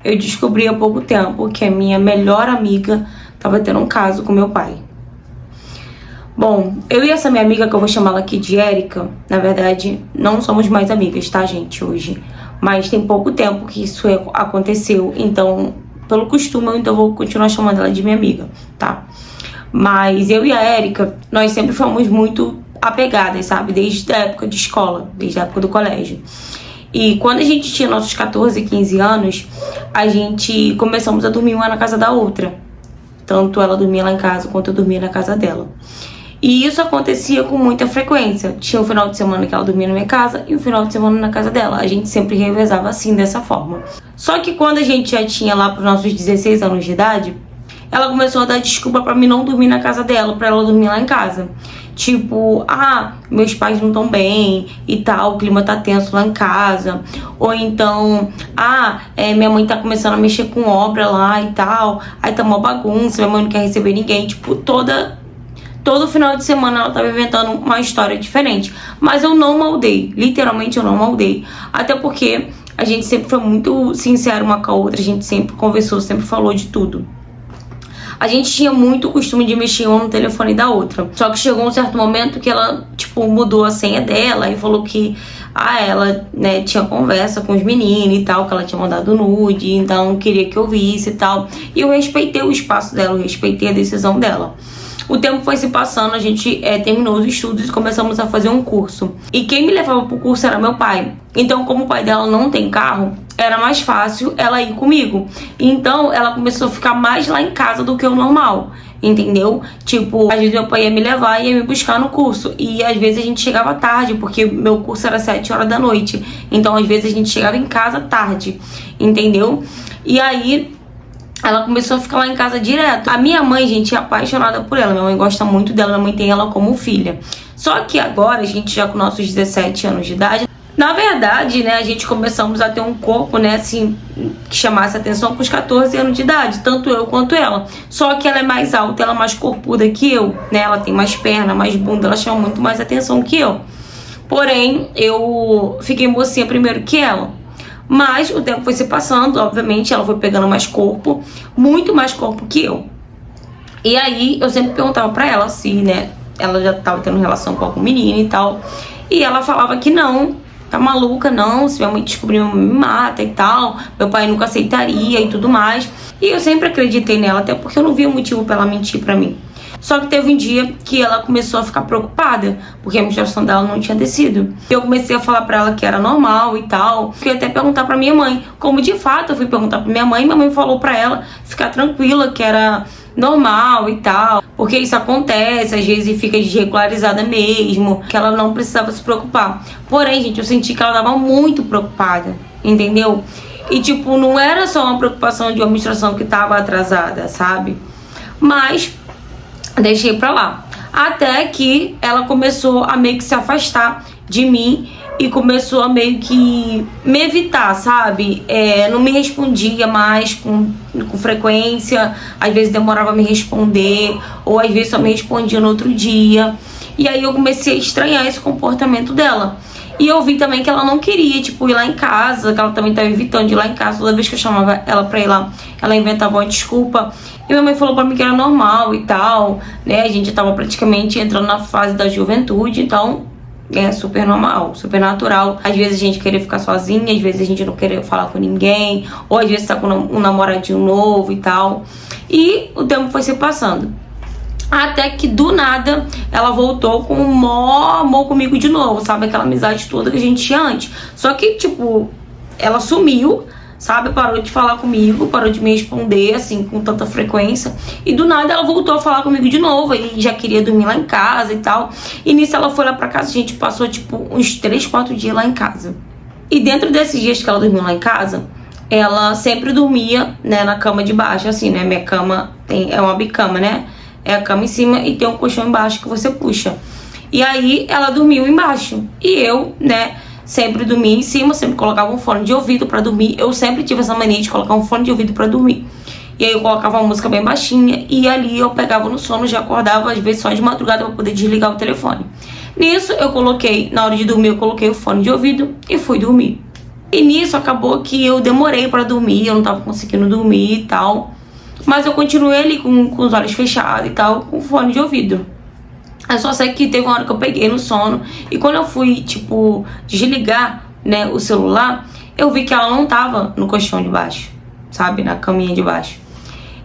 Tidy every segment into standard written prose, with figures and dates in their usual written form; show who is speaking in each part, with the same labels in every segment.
Speaker 1: eu descobri há pouco tempo que a minha melhor amiga estava tendo um caso com meu pai. Bom, eu e essa minha amiga, que eu vou chamá-la aqui de Érica, na verdade, não somos mais amigas, tá, gente, hoje. Mas tem pouco tempo que isso aconteceu, então, pelo costume, eu vou continuar chamando ela de minha amiga, tá? Mas eu e a Érica, nós sempre fomos muito apegadas, sabe? Desde a época de escola, desde a época do colégio. E quando a gente tinha nossos 14, 15 anos, a gente começamos a dormir uma na casa da outra. Tanto ela dormia lá em casa, quanto eu dormia na casa dela. E isso acontecia com muita frequência. Tinha um final de semana que ela dormia na minha casa e um final de semana na casa dela. A gente sempre revezava assim, dessa forma. Só que quando a gente já tinha lá pros nossos 16 anos de idade, ela começou a dar desculpa pra mim não dormir na casa dela, pra ela dormir lá em casa. Tipo, meus pais não estão bem e tal, o clima tá tenso lá em casa. Ou então, minha mãe tá começando a mexer com obra lá e tal. Aí tá uma bagunça, minha mãe não quer receber ninguém. Tipo, todo final de semana ela tava inventando uma história diferente. Mas eu não maldei, literalmente eu não maldei. Até porque a gente sempre foi muito sincero uma com a outra, a gente sempre conversou, sempre falou de tudo. A gente tinha muito costume de mexer uma no telefone da outra. Só que chegou um certo momento que ela, mudou a senha dela e falou que ela, né, tinha conversa com os meninos e tal, que ela tinha mandado nude, então queria que eu visse e tal. E eu respeitei o espaço dela, eu respeitei a decisão dela. O tempo foi se passando, a gente terminou os estudos e começamos a fazer um curso. E quem me levava pro curso era meu pai. Então, como o pai dela não tem carro, era mais fácil ela ir comigo. Então, ela começou a ficar mais lá em casa do que o normal, entendeu? Tipo, às vezes meu pai ia me levar e ia me buscar no curso. E às vezes a gente chegava tarde, porque meu curso era 7 horas da noite. Então, às vezes a gente chegava em casa tarde, entendeu? E aí ela começou a ficar lá em casa direto. A minha mãe, gente, é apaixonada por ela. Minha mãe gosta muito dela, minha mãe tem ela como filha. Só que agora, a gente já com nossos 17 anos de idade, na verdade, né, a gente começamos a ter um corpo, né, assim, que chamasse atenção com os 14 anos de idade, tanto eu quanto ela. Só que ela é mais alta, ela é mais corpuda que eu, né, ela tem mais perna, mais bunda, ela chama muito mais atenção que eu. Porém, eu fiquei mocinha primeiro que ela. Mas o tempo foi se passando, obviamente, ela foi pegando mais corpo, muito mais corpo que eu. E aí, eu sempre perguntava pra ela se, né, ela já tava tendo relação com algum menino e tal. E ela falava que não, tá maluca, não, se minha mãe descobrir, minha mãe me mata e tal. Meu pai nunca aceitaria e tudo mais. E eu sempre acreditei nela, até porque eu não via motivo pra ela mentir pra mim. Só que teve um dia que ela começou a ficar preocupada, porque a menstruação dela não tinha descido. Eu comecei a falar pra ela que era normal e tal. Fui até perguntar pra minha mãe. Como de fato eu fui perguntar pra minha mãe falou pra ela ficar tranquila, que era normal e tal. Porque isso acontece, às vezes fica desregularizada mesmo, que ela não precisava se preocupar. Porém, gente, eu senti que ela tava muito preocupada, entendeu? E tipo, não era só uma preocupação de uma menstruação que tava atrasada, sabe? Mas deixei pra lá. Até que ela começou a meio que se afastar de mim e começou a meio que me evitar, sabe? Não me respondia mais com frequência. Às vezes demorava a me responder, ou às vezes só me respondia no outro dia. E aí eu comecei a estranhar esse comportamento dela. E eu vi também que ela não queria, tipo, ir lá em casa, que ela também tava evitando de ir lá em casa. Toda vez que eu chamava ela pra ir lá, ela inventava uma desculpa. E minha mãe falou pra mim que era normal e tal, né? A gente tava praticamente entrando na fase da juventude, então é super normal, super natural. Às vezes a gente querer ficar sozinha, às vezes a gente não querer falar com ninguém, ou às vezes tá com um namoradinho novo e tal. E o tempo foi se passando. Até que do nada ela voltou com um maior amor comigo de novo, sabe? Aquela amizade toda que a gente tinha antes. Só que, tipo, ela sumiu, sabe? Parou de falar comigo, parou de me responder, assim, com tanta frequência. E do nada ela voltou a falar comigo de novo. E já queria dormir lá em casa e tal. E nisso ela foi lá pra casa, a gente passou, tipo, uns 3, 4 dias lá em casa. E dentro desses dias que ela dormiu lá em casa, ela sempre dormia, né, na cama de baixo, assim, né? Minha cama é uma bicama, né? É a cama em cima e tem um colchão embaixo que você puxa. E aí ela dormiu embaixo. E eu, né, sempre dormia em cima, sempre colocava um fone de ouvido pra dormir. Eu sempre tive essa mania de colocar um fone de ouvido pra dormir. E aí eu colocava uma música bem baixinha e ali eu pegava no sono, já acordava às vezes só de madrugada pra poder desligar o telefone. Nisso eu coloquei, na hora de dormir eu coloquei o fone de ouvido e fui dormir. E nisso acabou que eu demorei pra dormir, eu não tava conseguindo dormir e tal. Mas eu continuei ali com os olhos fechados e tal, com fone de ouvido. Eu só sei que teve uma hora que eu peguei no sono. E quando eu fui, tipo, desligar, né, o celular, eu vi que ela não tava no colchão de baixo, sabe? Na caminha de baixo.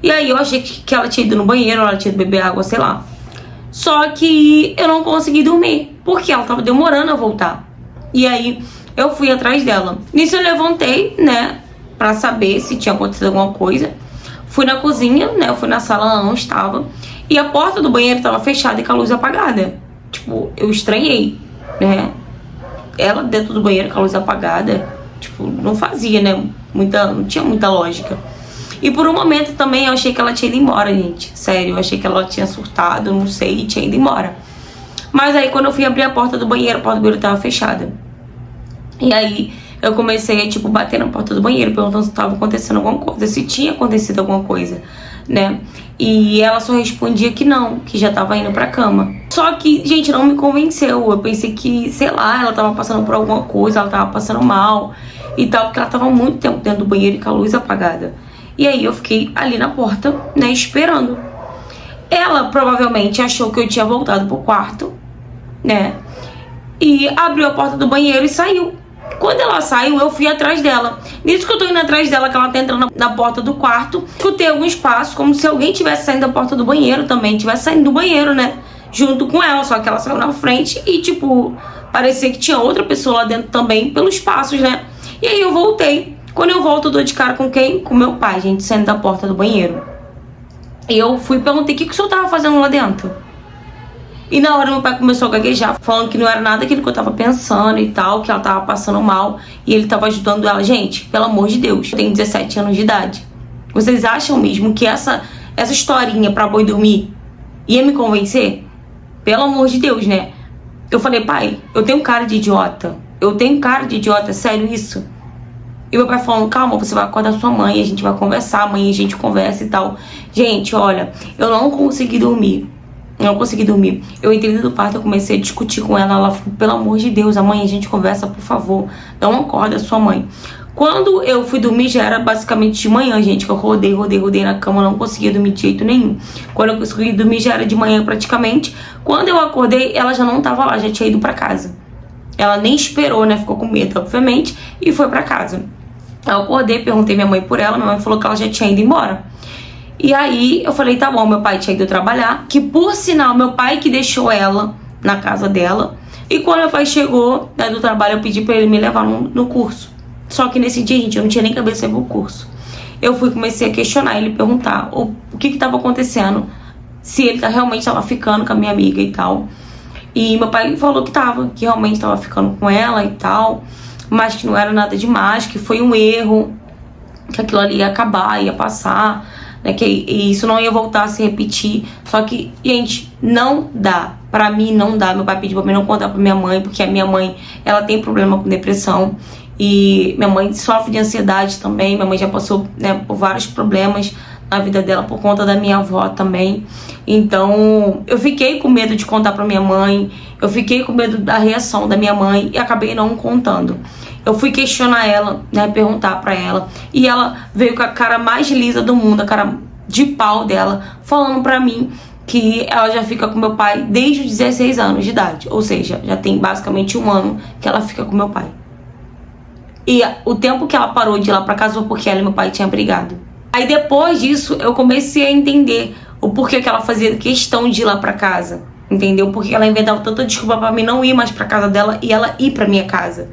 Speaker 1: E aí eu achei que ela tinha ido no banheiro, ela tinha ido beber água, sei lá. Só que eu não consegui dormir, porque ela tava demorando a voltar. E aí eu fui atrás dela. Nisso eu levantei, né, pra saber se tinha acontecido alguma coisa. Fui na cozinha, né, eu fui na sala, ela não estava. E a porta do banheiro tava fechada e com a luz apagada. Tipo, eu estranhei, né? Ela dentro do banheiro com a luz apagada, tipo, não fazia, né? Não tinha muita lógica. E por um momento também eu achei que ela tinha ido embora, gente. Sério, eu achei que ela tinha surtado, não sei, e tinha ido embora. Mas aí quando eu fui abrir a porta do banheiro, a porta do banheiro tava fechada. E aí eu comecei a, tipo, bater na porta do banheiro, perguntando se tava acontecendo alguma coisa, se tinha acontecido alguma coisa, né? E ela só respondia que não, que já tava indo pra cama. Só que, gente, não me convenceu. Eu pensei que, sei lá, ela tava passando por alguma coisa, ela tava passando mal e tal, porque ela tava muito tempo dentro do banheiro e com a luz apagada. E aí eu fiquei ali na porta, né, esperando. Ela provavelmente achou que eu tinha voltado pro quarto, né? E abriu a porta do banheiro e saiu. Quando ela saiu, eu fui atrás dela. Nisso que eu tô indo atrás dela, que ela tá entrando na porta do quarto, escutei alguns passos, como se alguém tivesse saindo da porta do banheiro também, tivesse saindo do banheiro, né? Junto com ela, só que ela saiu na frente e, tipo, parecia que tinha outra pessoa lá dentro também, pelos passos, né? E aí eu voltei. Quando eu volto, eu dou de cara com quem? Com meu pai, gente, saindo da porta do banheiro. E eu fui e perguntei, o que o senhor tava fazendo lá dentro? E na hora meu pai começou a gaguejar, falando que não era nada aquilo que eu tava pensando e tal, que ela tava passando mal e ele tava ajudando ela. Gente, pelo amor de Deus, eu tenho 17 anos de idade. Vocês acham mesmo que essa historinha pra boi dormir ia me convencer? Pelo amor de Deus, né? Eu falei, pai, eu tenho cara de idiota. Eu tenho cara de idiota, é sério isso? E meu pai falando, calma, você vai acordar sua mãe, a gente vai conversar, amanhã a gente conversa e tal. Gente, olha, eu não consegui dormir. Não consegui dormir. Eu entrei dentro do quarto, eu comecei a discutir com ela. Ela falou, pelo amor de Deus, amanhã a gente conversa, por favor. Não acorda sua mãe. Quando eu fui dormir, já era basicamente de manhã, gente. Que eu rodei na cama, não conseguia dormir de jeito nenhum. Quando eu consegui dormir, já era de manhã praticamente. Quando eu acordei, ela já não tava lá, já tinha ido pra casa. Ela nem esperou, né? Ficou com medo, obviamente, e foi pra casa. Eu acordei, perguntei minha mãe por ela. Minha mãe falou que ela já tinha ido embora. E aí eu falei, tá bom, meu pai tinha ido trabalhar, que por sinal, meu pai que deixou ela na casa dela. E quando meu pai chegou, né, do trabalho, eu pedi pra ele me levar no curso. Só que nesse dia, gente, eu não tinha nem cabeça pro curso. Eu comecei a questionar ele, perguntar o que tava acontecendo, se ele realmente tava ficando com a minha amiga e tal. E meu pai falou que realmente tava ficando com ela e tal, mas que não era nada demais, que foi um erro, que aquilo ali ia acabar, ia passar, né, que isso não ia voltar a se repetir. Só que, gente, não dá. Pra mim, não dá. Meu pai pediu pra mim não contar pra minha mãe, porque a minha mãe, ela tem problema com depressão. E minha mãe sofre de ansiedade também. Minha mãe já passou, né, por vários problemas na vida dela por conta da minha avó também. Então, eu fiquei com medo de contar pra minha mãe. Eu fiquei com medo da reação da minha mãe e acabei não contando. Eu fui questionar ela, né, perguntar pra ela. E ela veio com a cara mais lisa do mundo, a cara de pau dela, falando pra mim que ela já fica com meu pai desde os 16 anos de idade. Ou seja, já tem basicamente 1 ano que ela fica com meu pai. E o tempo que ela parou de ir lá pra casa foi porque ela e meu pai tinham brigado. Aí depois disso, eu comecei a entender o porquê que ela fazia questão de ir lá pra casa. Entendeu? Porque ela inventava tanta desculpa pra mim não ir mais pra casa dela e ela ir pra minha casa.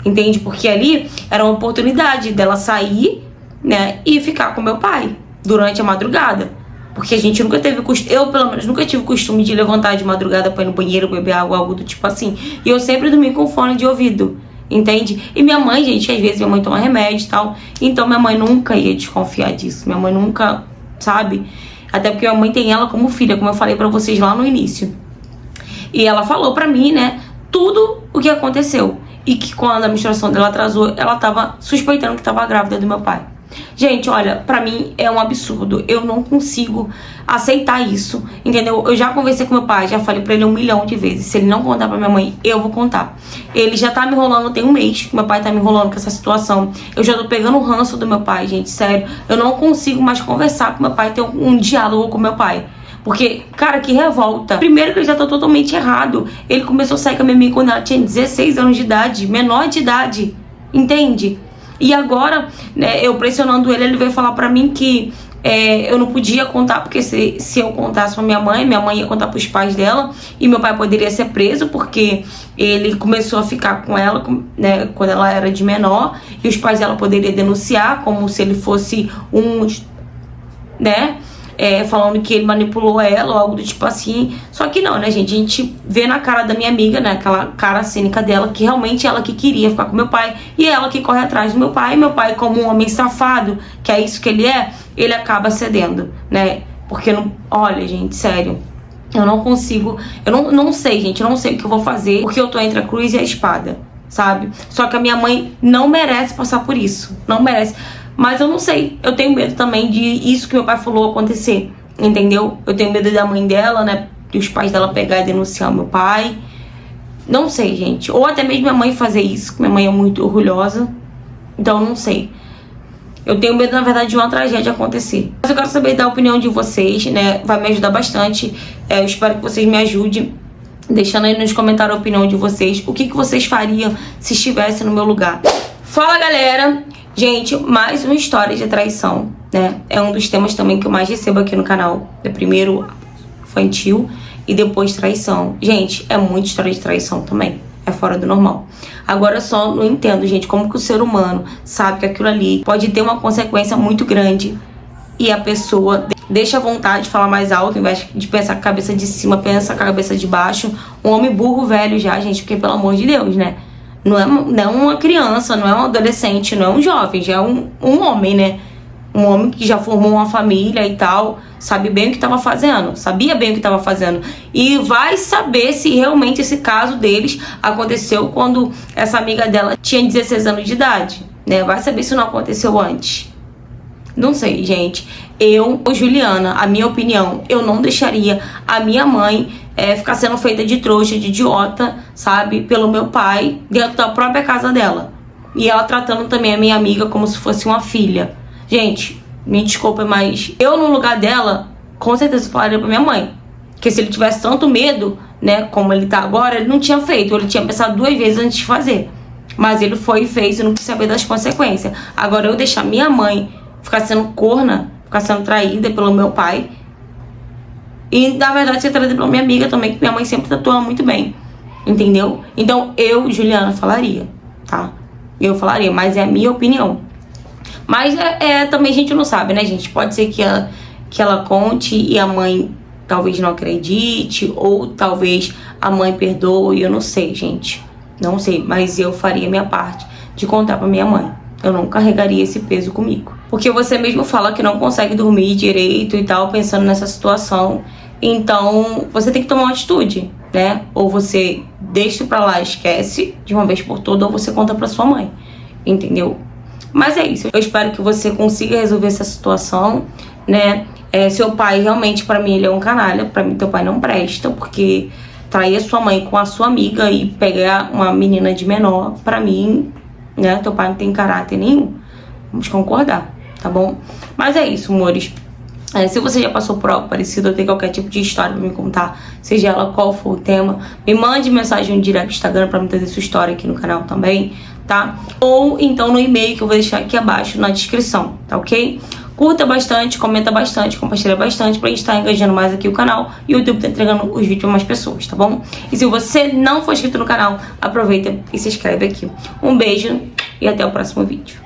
Speaker 1: Entende? Porque ali era uma oportunidade dela sair, né, e ficar com meu pai durante a madrugada. Porque a gente nunca teve costume, eu pelo menos nunca tive costume de levantar de madrugada pra ir no banheiro, beber água, algo do tipo assim. E eu sempre dormi com fone de ouvido, entende? E minha mãe, gente, às vezes minha mãe toma remédio e tal, então minha mãe nunca ia desconfiar disso. Minha mãe nunca, sabe? Até porque minha mãe tem ela como filha, como eu falei pra vocês lá no início. E ela falou pra mim, né, tudo o que aconteceu. E que quando a menstruação dela atrasou, ela tava suspeitando que tava grávida do meu pai. Gente, olha, pra mim é um absurdo. Eu não consigo aceitar isso, entendeu? Eu já conversei com meu pai, já falei pra ele 1 milhão de vezes. Se ele não contar pra minha mãe, eu vou contar. Ele já tá me enrolando tem 1 mês, que meu pai tá me enrolando com essa situação. Eu já tô pegando o ranço do meu pai, gente, sério. Eu não consigo mais conversar com meu pai, ter um diálogo com meu pai. Porque, cara, que revolta. Primeiro que ele já tá totalmente errado. Ele começou a sair com a minha amiga quando ela tinha 16 anos de idade, menor de idade, entende? E agora, né, eu pressionando ele, ele veio falar pra mim que eu não podia contar, porque se eu contasse pra minha mãe ia contar pros pais dela, e meu pai poderia ser preso, porque ele começou a ficar com ela, né, quando ela era de menor, e os pais dela poderiam denunciar, como se ele fosse né, falando que ele manipulou ela ou algo do tipo assim. Só que não, né, gente? A gente vê na cara da minha amiga, né, aquela cara cínica dela, que realmente ela que queria ficar com meu pai, e ela que corre atrás do meu pai. E meu pai, como um homem safado, que é isso que ele é, ele acaba cedendo, né? Porque não, olha, gente, sério, eu não consigo, eu não sei, gente, eu não sei o que eu vou fazer, porque eu tô entre a cruz e a espada, sabe? Só que a minha mãe não merece passar por isso, não merece. Mas eu não sei, eu tenho medo também de isso que meu pai falou acontecer, entendeu? Eu tenho medo da mãe dela, né, de os pais dela pegar e denunciar o meu pai. Não sei, gente. Ou até mesmo minha mãe fazer isso, que minha mãe é muito orgulhosa. Então, não sei. Eu tenho medo, na verdade, de uma tragédia acontecer. Mas eu quero saber da opinião de vocês, né? Vai me ajudar bastante. Eu espero que vocês me ajudem, deixando aí nos comentários a opinião de vocês. O que vocês fariam se estivesse no meu lugar? Fala, galera! Gente, mais uma história de traição, né? É um dos temas também que eu mais recebo aqui no canal. Primeiro infantil e depois traição. Gente, é muita história de traição também. É fora do normal. Agora eu só não entendo, gente, como que o ser humano sabe que aquilo ali pode ter uma consequência muito grande e a pessoa deixa a vontade de falar mais alto, ao invés de pensar com a cabeça de cima, pensa com a cabeça de baixo. Um homem burro velho já, gente, porque pelo amor de Deus, né? Não é uma criança, não é um adolescente, não é um jovem, já é um homem, né? Um homem que já formou uma família e tal, sabe bem o que estava fazendo, sabia bem o que estava fazendo. E vai saber se realmente esse caso deles aconteceu quando essa amiga dela tinha 16 anos de idade, né? Vai saber se não aconteceu antes. Não sei, gente. Juliana, a minha opinião, eu não deixaria a minha mãe ficar sendo feita de trouxa, de idiota, sabe? Pelo meu pai, dentro da própria casa dela. E ela tratando também a minha amiga como se fosse uma filha. Gente, me desculpa, mas eu no lugar dela, com certeza falaria pra minha mãe. Porque se ele tivesse tanto medo, né, como ele tá agora, ele não tinha feito. Ele tinha pensado 2 vezes antes de fazer. Mas ele foi e fez e não quis saber das consequências. Agora eu deixar minha mãe ficar sendo corna, ficar sendo traída pelo meu pai, e na verdade ser traída pela minha amiga também, que minha mãe sempre tratou ela muito bem, entendeu? Então eu, Juliana, falaria, tá? Eu falaria, mas é a minha opinião. Mas também a gente não sabe, né, gente? Pode ser que ela conte e a mãe talvez não acredite, ou talvez a mãe perdoe, eu não sei, gente. Não sei, mas eu faria a minha parte de contar pra minha mãe. Eu não carregaria esse peso comigo. Porque você mesmo fala que não consegue dormir direito e tal, pensando nessa situação. Então, você tem que tomar uma atitude, né? Ou você deixa pra lá, esquece de uma vez por todas, ou você conta pra sua mãe. Entendeu? Mas é isso. Eu espero que você consiga resolver essa situação, né? Seu pai, realmente, pra mim, ele é um canalha. Pra mim, teu pai não presta, porque trair a sua mãe com a sua amiga e pegar uma menina de menor, pra mim, né? Teu pai não tem caráter nenhum. Vamos concordar, tá bom? Mas é isso, amores. Se você já passou por algo parecido ou tem qualquer tipo de história pra me contar, seja ela qual for o tema, me mande mensagem no direct do Instagram pra me trazer sua história aqui no canal também, tá? Ou então no e-mail que eu vou deixar aqui abaixo na descrição, tá ok? Curta bastante, comenta bastante, compartilha bastante pra gente estar engajando mais aqui o canal e o YouTube tá entregando os vídeos pra mais pessoas, tá bom? E se você não for inscrito no canal, aproveita e se inscreve aqui. Um beijo e até o próximo vídeo.